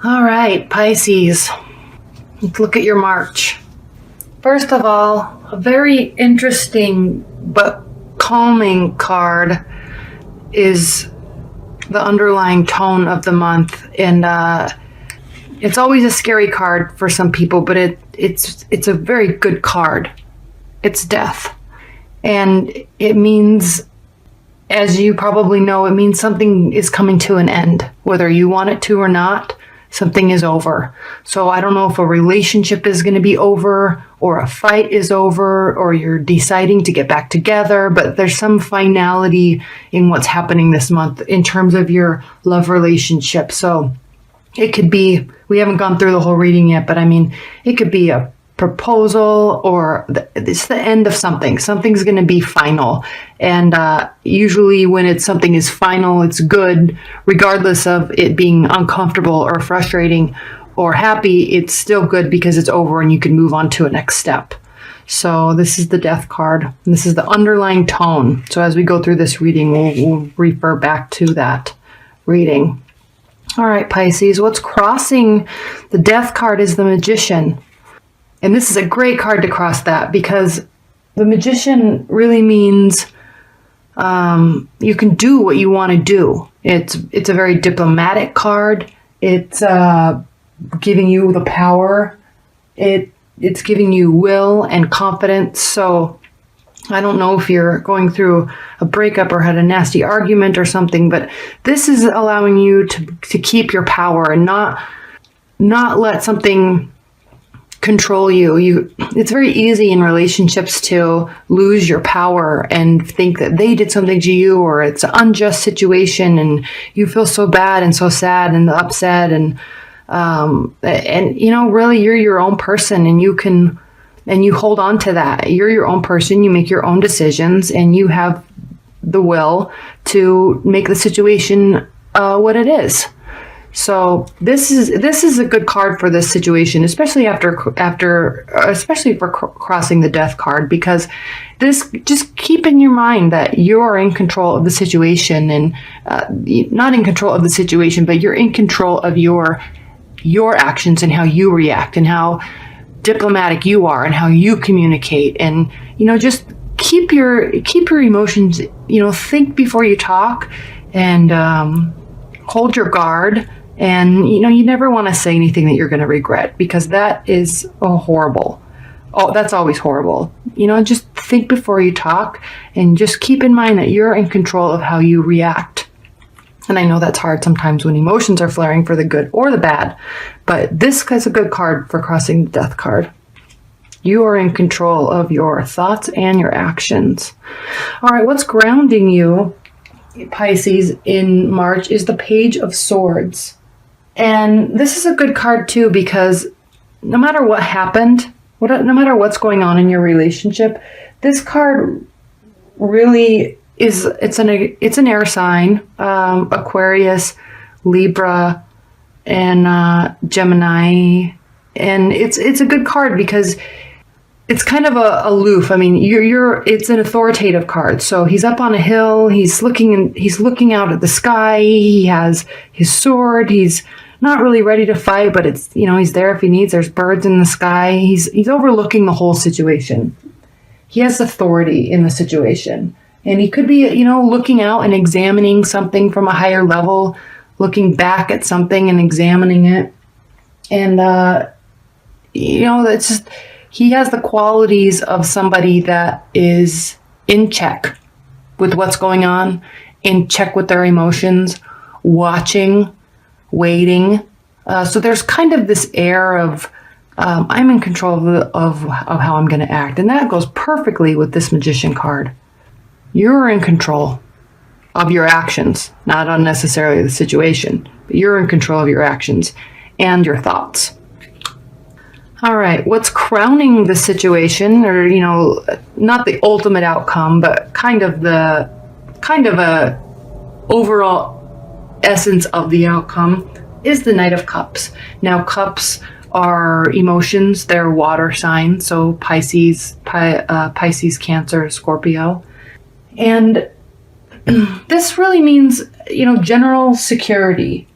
All right, Pisces, let's look at your March. First of all, a very interesting but calming card is the underlying tone of the month. And it's always a scary card for some people, but it's a very good card. It's death. And it means, as you probably know, it means something is coming to an end. Whether you want it to or not, something is over. So I don't know if a relationship is going to be over, or a fight is over, or you're deciding to get back together, but there's some finality in what's happening this month in terms of your love relationship. So it could be, we haven't gone through the whole reading yet, but I mean, it could be a proposal, or it's the end of something. Something's going to be final. And usually when something is final, it's good, regardless of it being uncomfortable or frustrating or happy. It's still good because it's over and you can move on to a next step. So this is the death card. And this is the underlying tone. So as we go through this reading, we'll refer back to that reading. All right, Pisces, what's crossing the death card is the Magician. And this is a great card to cross that, because the Magician really means you can do what you want to do. It's a very diplomatic card. It's giving you the power. It's giving you will and confidence. So I don't know if you're going through a breakup or had a nasty argument or something, but this is allowing you to keep your power and not let something control you. It's very easy in relationships to lose your power and think that they did something to you, or it's an unjust situation and you feel so bad and so sad and upset, and really you're your own person, and you hold on to that. You're your own person, you make your own decisions, and you have the will to make the situation what it is. So this is a good card for this situation, especially especially for crossing the death card, because this, just keep in your mind that you're in control of the situation, and not in control of the situation, but you're in control of your actions and how you react and how diplomatic you are and how you communicate. And just keep your emotions, think before you talk, and hold your guard. And, you never want to say anything that you're going to regret, because that is horrible. Oh, that's always horrible. Just think before you talk, and just keep in mind that you're in control of how you react. And I know that's hard sometimes when emotions are flaring, for the good or the bad, but this is a good card for crossing the death card. You are in control of your thoughts and your actions. All right, what's grounding you, Pisces, in March is the Page of Swords. And this is a good card too, because no matter what happened, no matter what's going on in your relationship, this card really is, it's an air sign, Aquarius, Libra, and Gemini. And it's a good card because it's kind of aloof. I mean, it's an authoritative card. So he's up on a hill, he's looking out at the sky, he has his sword, he's not really ready to fight, but it's, he's there if he needs. There's birds in the sky. He's overlooking the whole situation. He has authority in the situation. And he could be, looking out and examining something from a higher level, looking back at something and examining it. And, it's just, he has the qualities of somebody that is in check with what's going on, in check with their emotions, watching, waiting. So there's kind of this air of, I'm in control of how I'm going to act. And that goes perfectly with this Magician card. You're in control of your actions, not unnecessarily the situation, but you're in control of your actions and your thoughts. All right, what's crowning the situation, or, not the ultimate outcome, but kind of a overall essence of the outcome, is the Knight of Cups. Now, cups are emotions. They're water signs, so Pisces, Cancer, Scorpio. And this really means, general security.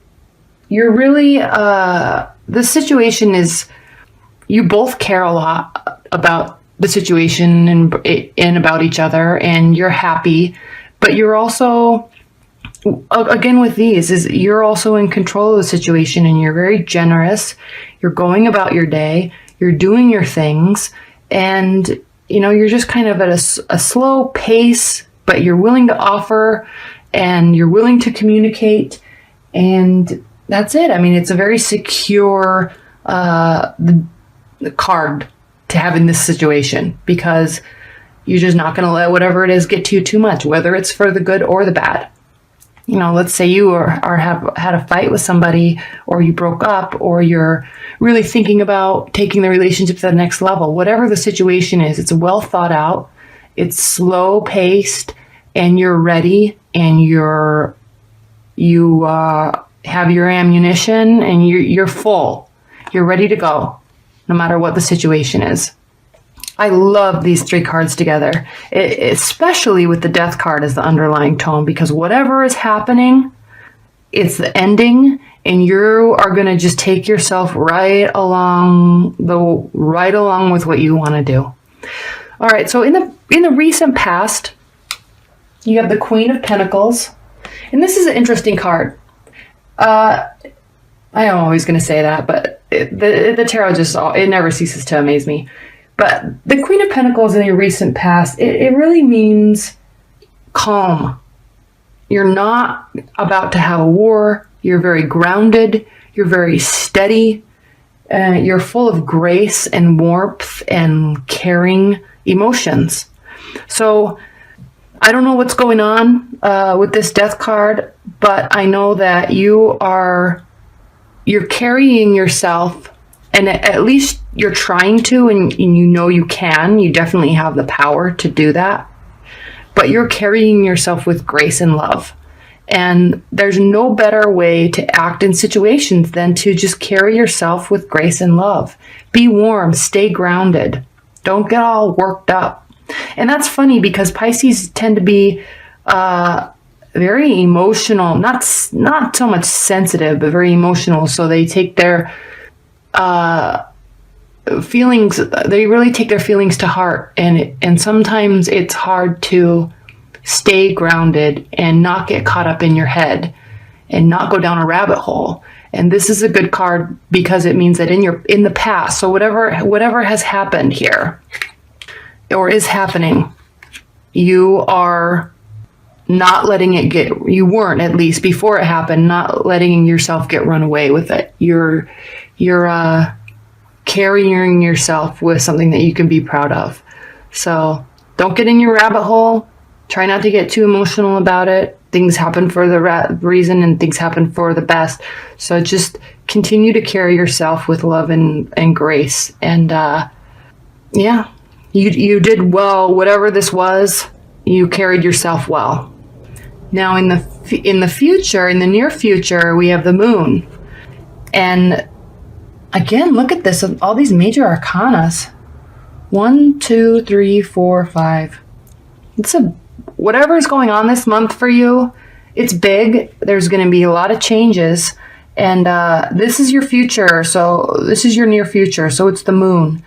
you're really, the situation is, you both care a lot about the situation and about each other, and you're happy, but you're also, again with these, is you're also in control of the situation, and you're very generous. You're going about your day, you're doing your things, and you're just kind of at a slow pace, but you're willing to offer and you're willing to communicate, and that's it. I mean, it's a very secure card to have in this situation, because you're just not going to let whatever it is get to you too much, whether it's for the good or the bad. Let's say you have had a fight with somebody, or you broke up, or you're really thinking about taking the relationship to the next level. Whatever the situation is, it's well thought out, it's slow paced, and you're ready, and you have your ammunition, and you're full. You're ready to go, no matter what the situation is. I love these three cards together, especially with the Death card as the underlying tone, because whatever is happening, it's the ending, and you are going to just take yourself right along with what you want to do. All right, so in the recent past, you have the Queen of Pentacles, and this is an interesting card. I am always going to say that, but the tarot it never ceases to amaze me. But the Queen of Pentacles in your recent past, it really means calm. You're not about to have a war. You're very grounded. You're very steady. You're full of grace and warmth and caring emotions. So I don't know what's going on with this Death card, but I know that you're carrying yourself, and at least you're trying to, and you can. You definitely have the power to do that. But you're carrying yourself with grace and love. And there's no better way to act in situations than to just carry yourself with grace and love. Be warm, stay grounded. Don't get all worked up. And that's funny, because Pisces tend to be very emotional, not so much sensitive, but very emotional. So they take their feelings, they really take their feelings to heart, and sometimes it's hard to stay grounded and not get caught up in your head and not go down a rabbit hole. And this is a good card because it means that in the past, so whatever has happened here or is happening, you are not letting it you weren't, at least before it happened, not letting yourself get run away with it. You're carrying yourself with something that you can be proud of. So don't get in your rabbit hole. Try not to get too emotional about it. Things happen for the reason, and things happen for the best. So just continue to carry yourself with love and grace. And yeah, you did well. Whatever this was, you carried yourself well. Now in the future, in the near future, we have the Moon. And again, look at this, all these major arcanas. 1, 2, 3, 4, 5. Whatever is going on this month for you, it's big. There's going to be a lot of changes. And this is your future. So this is your near future. So it's the Moon.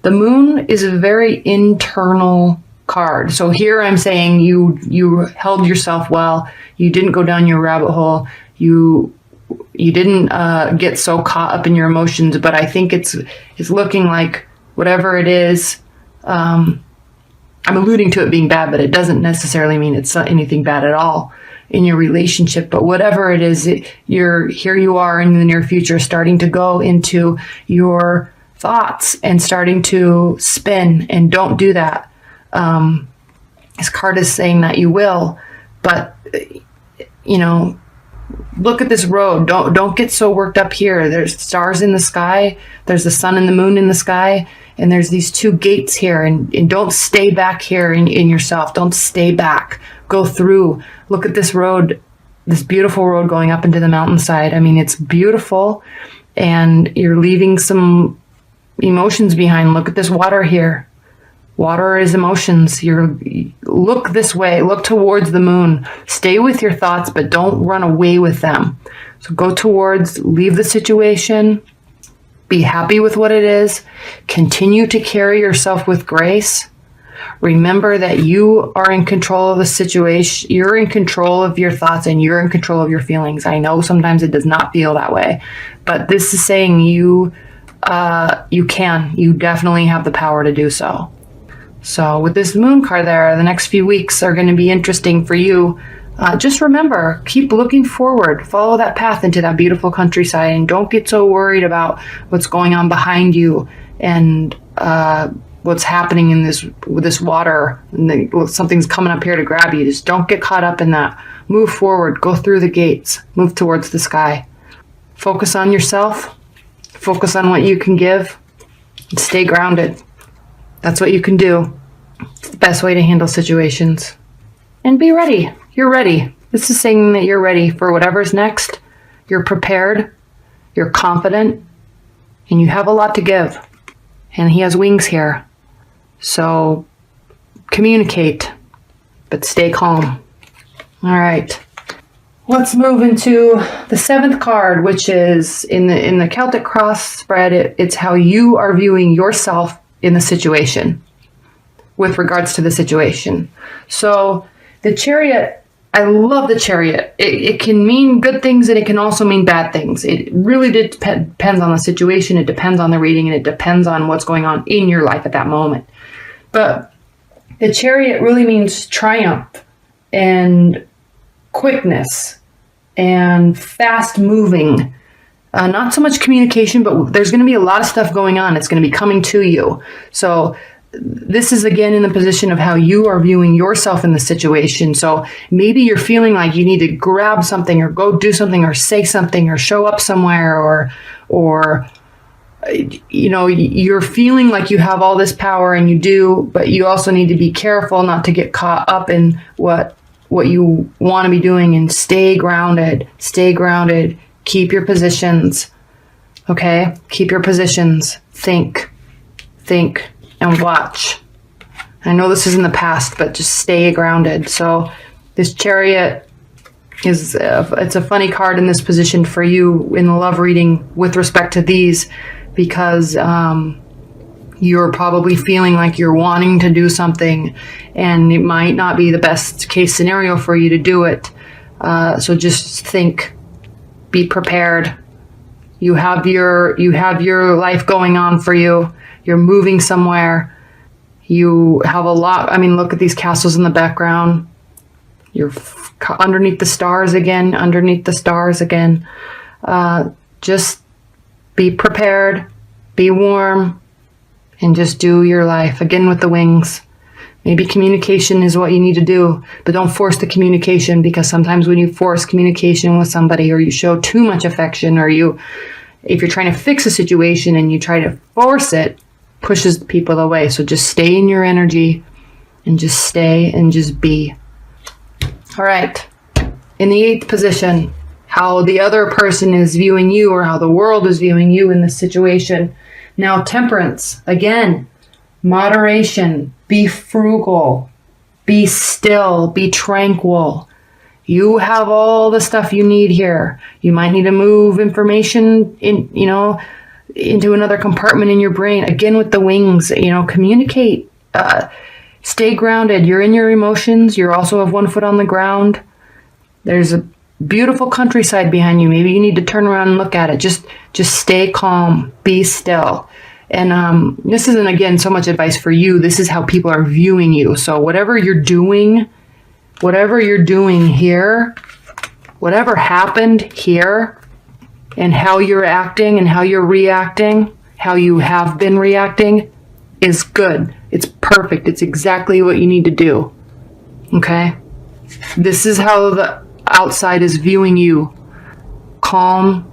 The Moon is a very internal card. So here I'm saying you held yourself well. You didn't go down your rabbit hole. You didn't get so caught up in your emotions. But I think it's looking like whatever it is, I'm alluding to it being bad, but it doesn't necessarily mean it's anything bad at all in your relationship. But whatever it is, here you are in the near future, starting to go into your thoughts and starting to spin. And don't do that. This card is saying that you will, but look at this road. Don't get so worked up here. There's stars in the sky. There's the sun and the moon in the sky. And there's these two gates here, and don't stay back here in yourself. Don't stay back. Go through. Look at this road, this beautiful road going up into the mountainside. I mean, it's beautiful, and you're leaving some emotions behind. Look at this water here. Water is emotions. Look this way. Look towards the moon. Stay with your thoughts, but don't run away with them. So leave the situation, be happy with what it is, continue to carry yourself with grace. Remember that you are in control of the situation. You're in control of your thoughts and you're in control of your feelings. I know sometimes it does not feel that way, but this is saying you definitely have the power to do so. So with this moon card there, the next few weeks are going to be interesting for you. Just remember, keep looking forward, follow that path into that beautiful countryside, and don't get so worried about what's going on behind you and what's happening in this water. And something's coming up here to grab you. Just don't get caught up in that. Move forward, go through the gates, move towards the sky. Focus on yourself, focus on what you can give, and stay grounded. That's what you can do. It's the best way to handle situations. And be ready. You're ready. This is saying that you're ready for whatever's next. You're prepared. You're confident. And you have a lot to give. And he has wings here. So communicate, but stay calm. All right. Let's move into the 7th card, which is in the Celtic cross spread. It's how you are viewing yourself in the situation with regards to the situation. So the Chariot, I love the Chariot. It can mean good things and it can also mean bad things. It really depends on the situation. It depends on the reading and it depends on what's going on in your life at that moment. But the Chariot really means triumph and quickness and fast moving. Not so much communication, but there's going to be a lot of stuff going on. It's going to be coming to you. So this is again in the position of how you are viewing yourself in the situation. So maybe you're feeling like you need to grab something or go do something or say something or show up somewhere or you're feeling like you have all this power and you do, but you also need to be careful not to get caught up in what you want to be doing and stay grounded. Keep your positions. Okay? Keep your positions. Think and watch. I know this is in the past, but just stay grounded. So this Chariot it's a funny card in this position for you in the love reading with respect to these, because you're probably feeling like you're wanting to do something and it might not be the best case scenario for you to do it. So just think, be prepared. You have your life going on for you. You're moving somewhere. You have a lot. I mean, look at these castles in the background. You're underneath the stars again. Just be prepared, be warm, and just do your life. Again with the wings. Maybe communication is what you need to do, but don't force the communication, because sometimes when you force communication with somebody or you show too much affection, or if you're trying to fix a situation and you try to force it, pushes people away. So just stay in your energy and just stay and just be. All right. In the 8th position, how the other person is viewing you or how the world is viewing you in this situation. Now, Temperance, again, moderation, be frugal, be still, be tranquil. You have all the stuff you need here. You might need to move information into another compartment in your brain. Again, with the wings, communicate, stay grounded. You're in your emotions. You also have one foot on the ground. There's a beautiful countryside behind you. Maybe you need to turn around and look at it. Just stay calm, be still. And this isn't, again, so much advice for you. This is how people are viewing you. So whatever you're doing here, whatever happened here, and how you're acting and how you're reacting, how you have been reacting, is good. It's perfect. It's exactly what you need to do. Okay? This is how the outside is viewing you. Calm,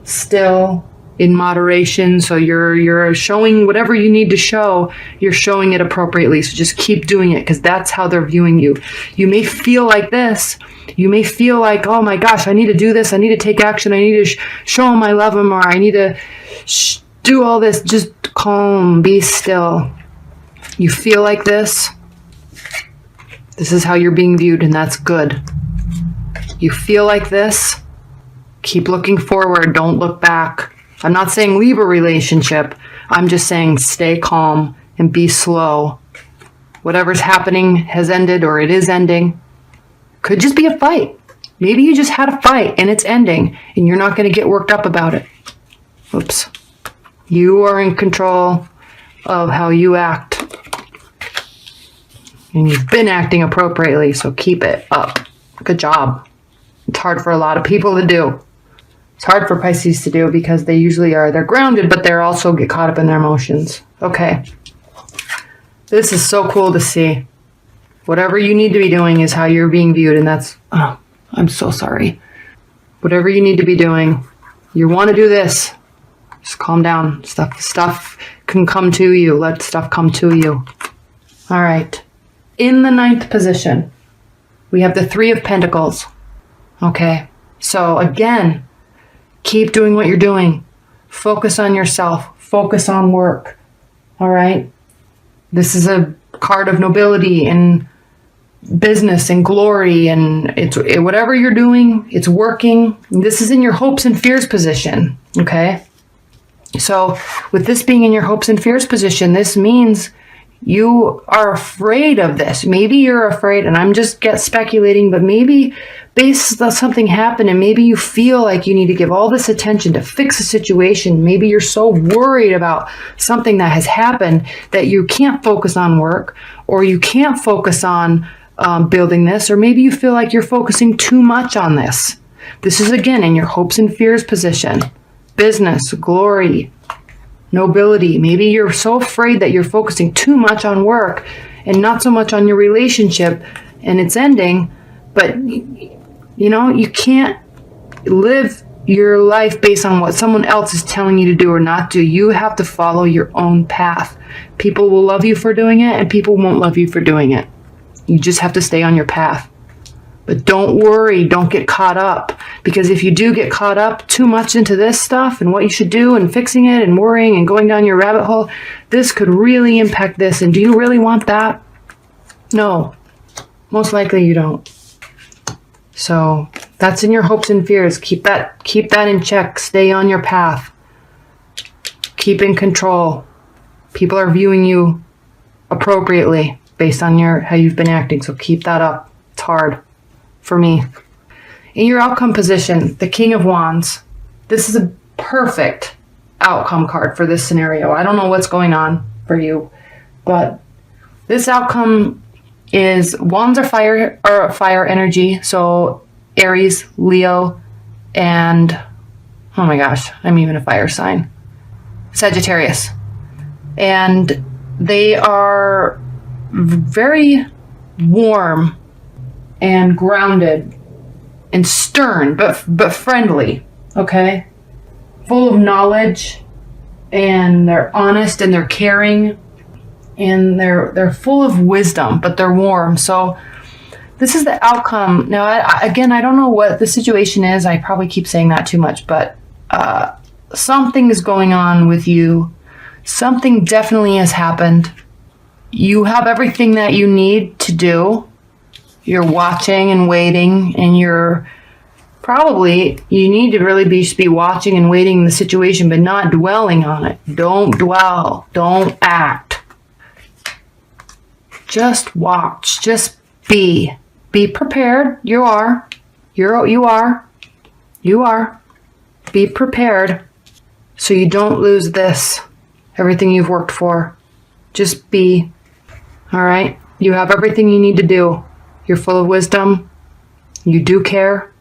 still, in moderation. So you're showing whatever you need to show, you're showing it appropriately. So just keep doing it, because that's how they're viewing you. You may feel like this. You may feel like, oh my gosh, I need to do this. I need to take action. I need to show them I love them, or I need to do all this. Just calm, be still. You feel like this. This is how you're being viewed, and that's good. You feel like this. Keep looking forward. Don't look back. I'm not saying leave a relationship. I'm just saying stay calm and be slow. Whatever's happening has ended or it is ending. Could just be a fight. Maybe you just had a fight and it's ending and you're not going to get worked up about it. Oops. You are in control of how you act. And you've been acting appropriately, so keep it up. Good job. It's hard for a lot of people to do. It's hard for Pisces to do because they usually are. They're grounded, but they're also get caught up in their emotions. Okay. This is so cool to see. Whatever you need to be doing is how you're being viewed, and that's... Oh, I'm so sorry. Whatever you need to be doing, you want to do this. Just calm down. Stuff can come to you. Let stuff come to you. All right. In the 9th position, we have the 3 of Pentacles. Okay. So again, keep doing what you're doing. Focus on yourself. Focus on work. All right. This is a card of nobility and business and glory, and it's whatever you're doing, it's working. This is in your hopes and fears position. Okay. So with this being in your hopes and fears position, this means you are afraid of this. Maybe you're afraid, and I'm just speculating, but maybe based on something happened and maybe you feel like you need to give all this attention to fix a situation. Maybe you're so worried about something that has happened that you can't focus on work, or you can't focus on building this, or maybe you feel like you're focusing too much on this. This is again in your hopes and fears position. Business, glory, nobility. Maybe you're so afraid that you're focusing too much on work and not so much on your relationship and it's ending, but you know, you can't live your life based on what someone else is telling you to do or not do. You have to follow your own path. People will love you for doing it and people won't love you for doing it. You just have to stay on your path. But don't worry, don't get caught up. Because if you do get caught up too much into this stuff and what you should do and fixing it and worrying and going down your rabbit hole, this could really impact this. And do you really want that? No, most likely you don't. So that's in your hopes and fears. Keep that in check. Stay on your path. Keep in control. People are viewing you appropriately based on how you've been acting. So keep that up. It's hard for me. In your outcome position, the King of Wands. This is a perfect outcome card for this scenario. I don't know what's going on for you, but this outcome is wands are fire energy. So Aries, Leo, and oh my gosh, I'm even a fire sign. Sagittarius. And they are very warm and grounded and stern, but friendly, okay? Full of knowledge, and they're honest and they're caring, and they're full of wisdom, but they're warm. So this is the outcome. Now, I don't know what the situation is. I probably keep saying that too much, but something is going on with you. Something definitely has happened. You have everything that you need to do. You're watching and waiting, and you need to really be watching and waiting in the situation, but not dwelling on it. Don't dwell. Don't act. Just watch. Just be. Be prepared. You are. Be prepared so you don't lose this. Everything you've worked for. Just be. All right? You have everything you need to do. You're full of wisdom. You do care.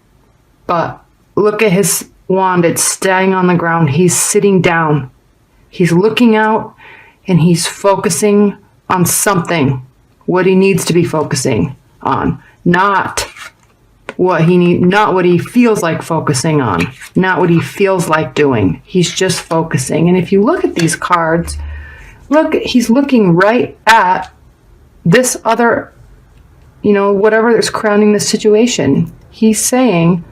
But look at his wand. It's staying on the ground. He's sitting down. He's looking out and he's focusing on something. What he needs to be focusing on. Not what he feels like focusing on. Not what he feels like doing. He's just focusing. And if you look at these cards, he's looking right at this other, whatever is crowning the situation. He's saying,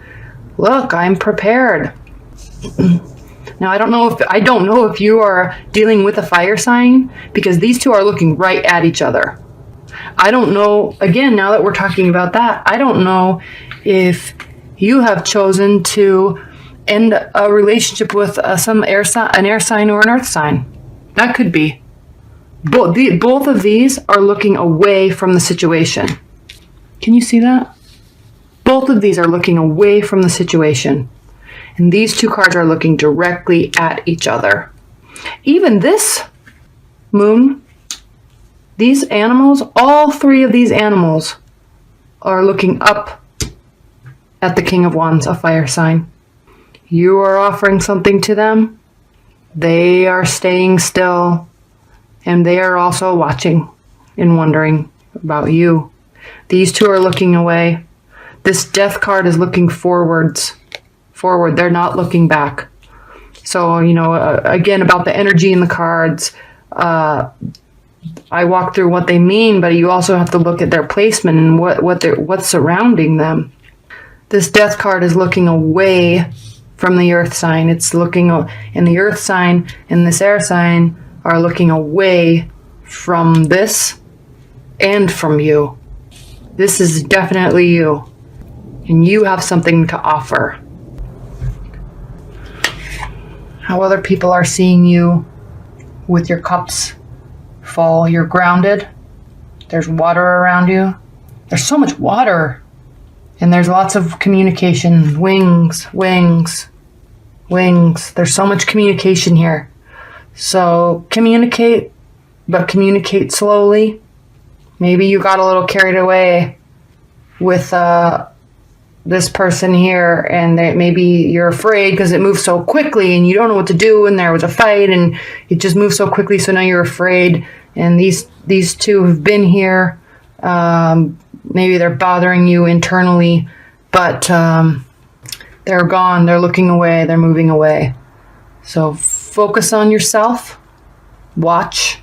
look, I'm prepared. Now, I don't know if you are dealing with a fire sign, because these two are looking right at each other. I don't know, again, now that we're talking about that, I don't know if you have chosen to end a relationship with an air sign or an earth sign. That could be. Both of these are looking away from the situation. Can you see that? Both of these are looking away from the situation. And these two cards are looking directly at each other. Even this moon, these animals, all three of these animals are looking up at the King of Wands, a fire sign. You are offering something to them. They are staying still. And they are also watching and wondering about you. These two are looking away. This Death card is looking forward. They're not looking back. So, again, about the energy in the cards, I walk through what they mean, but you also have to look at their placement and what's surrounding them. This Death card is looking away from the earth sign. It's looking, and the earth sign and this air sign are looking away from this and from you. This is definitely you. And you have something to offer. How other people are seeing you with your cups full. You're grounded. There's water around you. There's so much water. And there's lots of communication. Wings. There's so much communication here. So communicate, but communicate slowly. Maybe you got a little carried away with this person here, and maybe you're afraid because it moves so quickly and you don't know what to do, and there was a fight and it just moved so quickly, so now you're afraid. And these two have been here. Maybe they're bothering you internally, but they're gone. They're looking away. They're moving away. So focus on yourself. Watch.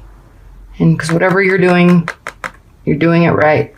And because whatever you're doing it right.